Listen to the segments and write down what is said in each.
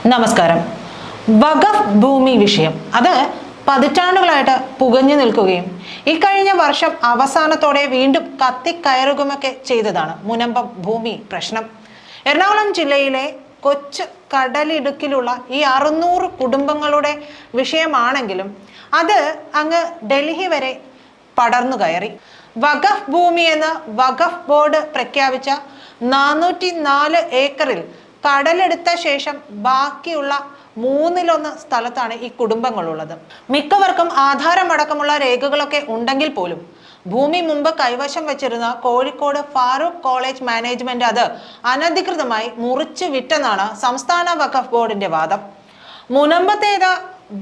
നമസ്കാരം. വഖഫ് ഭൂമി വിഷയം അത് പതിറ്റാണ്ടുകളായിട്ട് പുകഞ്ഞു നിൽക്കുകയും ഇക്കഴിഞ്ഞ വർഷം അവസാനത്തോടെ വീണ്ടും കത്തിക്കയറുകയൊക്കെ ചെയ്തതാണ് മുനമ്പം ഭൂമി പ്രശ്നം. എറണാകുളം ജില്ലയിലെ കൊച്ചു കടലിടുക്കിലുള്ള ഈ 600 കുടുംബങ്ങളുടെ വിഷയമാണെങ്കിലും അത് അങ്ങ് ഡൽഹി വരെ പടർന്നു കയറി. വഖഫ് ഭൂമി എന്ന് വഖഫ് ബോർഡ് പ്രഖ്യാപിച്ച 404 ഏക്കറിൽ കടലെടുത്ത ശേഷം ബാക്കിയുള്ള 1/3 സ്ഥലത്താണ് ഈ കുടുംബങ്ങളുള്ളത്. മിക്കവർക്കും ആധാരമടക്കമുള്ള രേഖകളൊക്കെ ഉണ്ടെങ്കിൽ പോലും ഭൂമി മുമ്പ് കൈവശം വെച്ചിരുന്ന കോഴിക്കോട് ഫാറൂഖ് കോളേജ് മാനേജ്മെന്റ് അത് അനധികൃതമായി മുറിച്ചു വിട്ടെന്നാണ് സംസ്ഥാന വഖഫ് ബോർഡിന്റെ വാദം. മുനമ്പത്തേത്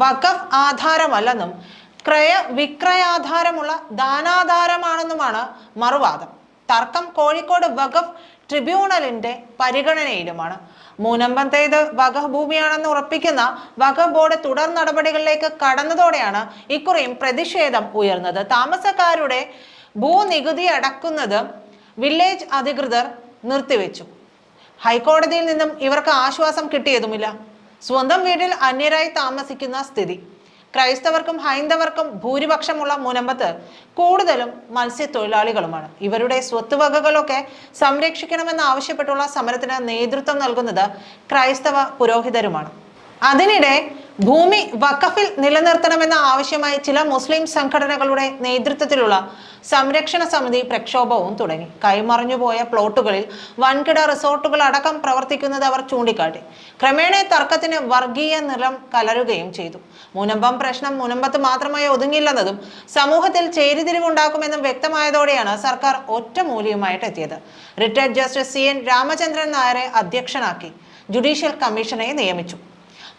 വഖഫ് ആധാരമല്ലെന്നും വിക്രയാധാരമുള്ള ദാനാധാരമാണെന്നുമാണ് മറുവാദം. തർക്കം കോഴിക്കോട് വഖഫ് ട്രിബ്യൂണലിന്റെ പരിഗണനയിലുമാണ്. മുനമ്പത്തേത് വഖഫ് ഭൂമിയാണെന്ന് ഉറപ്പിക്കുന്ന വഖഫ് ബോർഡ് തുടർ നടപടികളിലേക്ക് കടന്നതോടെയാണ് ഇക്കുറിയും പ്രതിഷേധം ഉയർന്നത്. താമസക്കാരുടെ ഭൂനികുതി അടക്കുന്നത് വില്ലേജ് അധികൃതർ നിർത്തിവെച്ചു. ഹൈക്കോടതിയിൽ നിന്നും ഇവർക്ക് ആശ്വാസം കിട്ടിയതുമില്ല. സ്വന്തം വീട്ടിൽ അന്യരായി താമസിക്കുന്ന സ്ഥിതി. ക്രൈസ്തവർക്കും ഹൈന്ദവർക്കും ഭൂരിപക്ഷമുള്ള മുനമ്പത്ത് കൂടുതലും മത്സ്യത്തൊഴിലാളികളുമാണ്. ഇവരുടെ സ്വത്തുവകകളൊക്കെ സംരക്ഷിക്കണമെന്ന് ആവശ്യപ്പെട്ടുള്ള സമരത്തിന് നേതൃത്വം നൽകുന്നത് ക്രൈസ്തവ പുരോഹിതരുമാണ്. അതിനിടെ ഭൂമി വഖഫിൽ നിലനിർത്തണമെന്ന ആവശ്യമായി ചില മുസ്ലിം സംഘടനകളുടെ നേതൃത്വത്തിലുള്ള സംരക്ഷണ സമിതി പ്രക്ഷോഭവും തുടങ്ങി. കൈമറിഞ്ഞുപോയ പ്ലോട്ടുകളിൽ വൻകിട റിസോർട്ടുകൾ അടക്കം പ്രവർത്തിക്കുന്നത് അവർ ചൂണ്ടിക്കാട്ടി. ക്രമേണ തർക്കത്തിന് വർഗീയ നിറം കലരുകയും ചെയ്തു. മുനമ്പം പ്രശ്നം മുനമ്പത്ത് മാത്രമായി ഒതുങ്ങില്ലെന്നതും സമൂഹത്തിൽ ചേരിതിരിവുണ്ടാക്കുമെന്നും വ്യക്തമായതോടെയാണ് സർക്കാർ ഒറ്റമൂലിയുമായിട്ട് എത്തിയത്. റിട്ടയർഡ് ജസ്റ്റിസ് CN രാമചന്ദ്രൻ നായരെ അധ്യക്ഷനാക്കി ജുഡീഷ്യൽ കമ്മീഷനെ നിയമിച്ചു.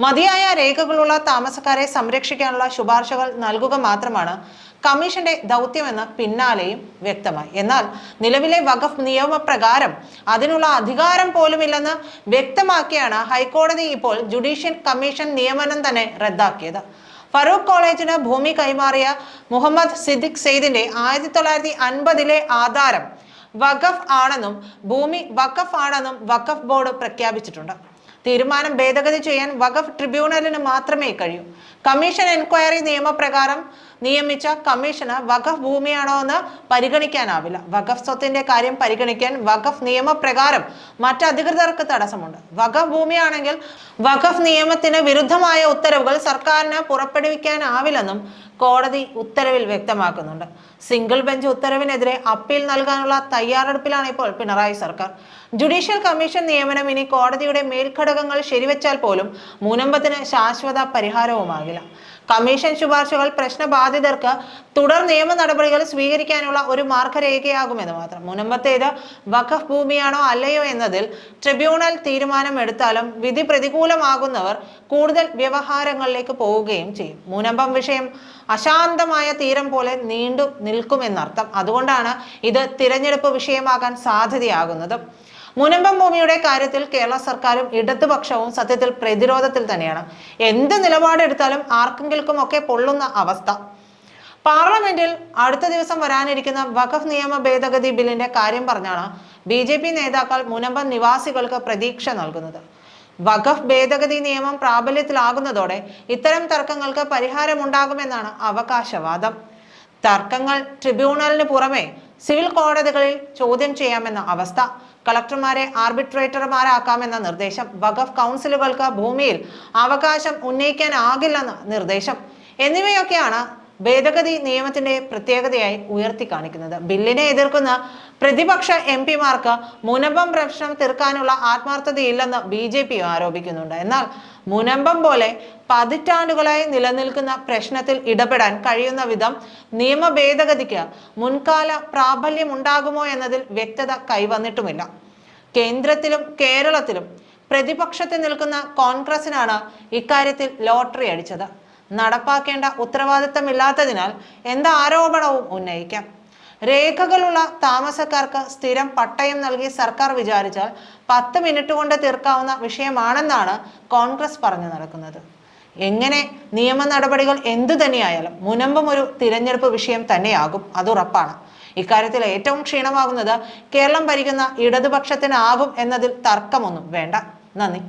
മതിയായ രേഖകളുള്ള താമസക്കാരെ സംരക്ഷിക്കാനുള്ള ശുപാർശകൾ നൽകുക മാത്രമാണ് കമ്മീഷന്റെ ദൗത്യമെന്ന് പിന്നാലെയും വ്യക്തമായി. എന്നാൽ നിലവിലെ വഖഫ് നിയമപ്രകാരം അതിനുള്ള അധികാരം പോലുമില്ലെന്ന് വ്യക്തമാക്കിയാണ് ഹൈക്കോടതി ഇപ്പോൾ ജുഡീഷ്യൽ കമ്മീഷൻ നിയമനം തന്നെ റദ്ദാക്കിയത്. ഫറൂഖ് കോളേജിന് ഭൂമി കൈമാറിയ മുഹമ്മദ് സിദ്ദിഖ് സെയ്ദിന്റെ 1950-ലെ ആധാരം വഖഫ് ആണെന്നും ഭൂമി വഖഫ് ആണെന്നും വഖഫ് ബോർഡ് പ്രഖ്യാപിച്ചിട്ടുണ്ട്. തീരുമാനം ഭേദഗതി ചെയ്യാൻ വഖഫ് ട്രിബ്യൂണലിന് മാത്രമേ കഴിയൂ. കമ്മീഷൻ എൻക്വയറി നിയമപ്രകാരം നിയമിച്ച കമ്മീഷന് വഖഫ് ഭൂമിയാണോ എന്ന് പരിഗണിക്കാനാവില്ല. വഖഫ് സ്വത്തിന്റെ കാര്യം പരിഗണിക്കാൻ വഖഫ് നിയമപ്രകാരം മറ്റ് അധികൃതർക്ക് തടസ്സമുണ്ട്. വഖഫ് ഭൂമിയാണെങ്കിൽ വഖഫ് നിയമത്തിന് വിരുദ്ധമായ ഉത്തരവുകൾ സർക്കാരിന് പുറപ്പെടുവിക്കാനാവില്ലെന്നും കോടതി ഉത്തരവിൽ വ്യക്തമാക്കുന്നുണ്ട്. സിംഗിൾ ബെഞ്ച് ഉത്തരവിനെതിരെ അപ്പീൽ നൽകാനുള്ള തയ്യാറെടുപ്പിലാണ് ഇപ്പോൾ പിണറായി സർക്കാർ. ജുഡീഷ്യൽ കമ്മീഷൻ നിയമനം ഇനി കോടതിയുടെ മേൽഘടകങ്ങൾ ശരിവെച്ചാൽ പോലും മുനമ്പത്തിന് ശാശ്വത പരിഹാരവുമാകില്ല. കമ്മീഷൻ ശുപാർശകൾ പ്രശ്നബാധിതർക്ക് തുടർ നിയമ നടപടികൾ സ്വീകരിക്കാനുള്ള ഒരു മാർഗരേഖയാകുമെന്ന് മാത്രം. മുനമ്പത്തേത് വഖഫ് ഭൂമിയാണോ അല്ലയോ എന്നതിൽ ട്രിബ്യൂണൽ തീരുമാനം എടുത്താലും വിധി പ്രതികൂലമാകുന്നവർ കൂടുതൽ വ്യവഹാരങ്ങളിലേക്ക് പോവുകയും ചെയ്യും. മുനമ്പം വിഷയം അശാന്തമായ തീരം പോലെ നീണ്ടു നിൽക്കുമെന്നർത്ഥം. അതുകൊണ്ടാണ് ഇത് തിരഞ്ഞെടുപ്പ് വിഷയമാകാൻ സാധ്യതയാകുന്നത്. മുനമ്പം ഭൂമിയുടെ കാര്യത്തിൽ കേരള സർക്കാരും ഇടതുപക്ഷവും സത്യത്തിൽ പ്രതിരോധത്തിൽ തന്നെയാണ്. എന്ത് നിലപാടെടുത്താലും ആർക്കെങ്കിലും ഒക്കെ പൊള്ളുന്ന അവസ്ഥ. പാർലമെന്റിൽ അടുത്ത ദിവസം വരാനിരിക്കുന്ന വഖഫ് നിയമ ഭേദഗതി ബില്ലിന്റെ കാര്യം പറഞ്ഞാണ് BJP നേതാക്കൾ മുനമ്പം നിവാസികൾക്ക് പ്രതീക്ഷ നൽകുന്നത്. വഖഫ് ഭേദഗതി നിയമം പ്രാബല്യത്തിലാകുന്നതോടെ ഇത്തരം തർക്കങ്ങൾക്ക് പരിഹാരമുണ്ടാകുമെന്നാണ് അവകാശവാദം. തർക്കങ്ങൾ ട്രിബ്യൂണലിന് പുറമെ സിവിൽ കോടതികളിൽ ചോദ്യം ചെയ്യാമെന്ന അവസ്ഥ. കളക്ടർമാരെ ആർബിട്രേറ്റർമാരാക്കാമെന്ന നിർദ്ദേശം. വഖഫ് കൗൺസിലുകൾക്ക് ഭൂമിയിൽ അവകാശം ഉന്നയിക്കാനാകില്ലെന്ന നിർദ്ദേശം എന്നിവയൊക്കെയാണ് ഭേദഗതി നിയമത്തിന്റെ പ്രത്യേകതയായി ഉയർത്തി കാണിക്കുന്നത്. ബില്ലിനെ എതിർക്കുന്ന പ്രതിപക്ഷ MPമാർക്ക് മുനമ്പം പ്രശ്നം തീർക്കാനുള്ള ആത്മാർത്ഥതയില്ലെന്ന് BJP ആരോപിക്കുന്നുണ്ട്. എന്നാൽ മുനമ്പം പോലെ പതിറ്റാണ്ടുകളായി നിലനിൽക്കുന്ന പ്രശ്നത്തിൽ ഇടപെടാൻ കഴിയുന്ന വിധം നിയമ ഭേദഗതിക്ക് മുൻകാല പ്രാബല്യമുണ്ടാകുമോ എന്നതിൽ വ്യക്തത കൈവന്നിട്ടുമില്ല. കേന്ദ്രത്തിലും കേരളത്തിലും പ്രതിപക്ഷത്ത് നിൽക്കുന്ന കോൺഗ്രസിനാണ് ഇക്കാര്യത്തിൽ ലോട്ടറി അടിച്ചത്. നടപ്പാക്കേണ്ട ഉത്തരവാദിത്തമില്ലാത്തതിനാൽ എന്ത് ആരോപണവും ഉന്നയിക്കാം. രേഖകളുള്ള താമസക്കാർക്ക് സ്ഥിരം പട്ടയം നൽകി സർക്കാർ വിചാരിച്ചാൽ 10 മിനിറ്റ് കൊണ്ട് തീർക്കാവുന്ന വിഷയമാണെന്നാണ് കോൺഗ്രസ് പറഞ്ഞു നടക്കുന്നത്. എങ്ങനെ നിയമ നടപടികൾ എന്തു തന്നെയായാലും മുനമ്പം ഒരു തിരഞ്ഞെടുപ്പ് വിഷയം തന്നെയാകും, അതുറപ്പാണ്. ഇക്കാര്യത്തിൽ ഏറ്റവും ക്ഷീണമാകുന്നത് കേരളം ഭരിക്കുന്ന ഇടതുപക്ഷത്തിനാകും എന്നതിൽ തർക്കമൊന്നും വേണ്ട. നന്ദി.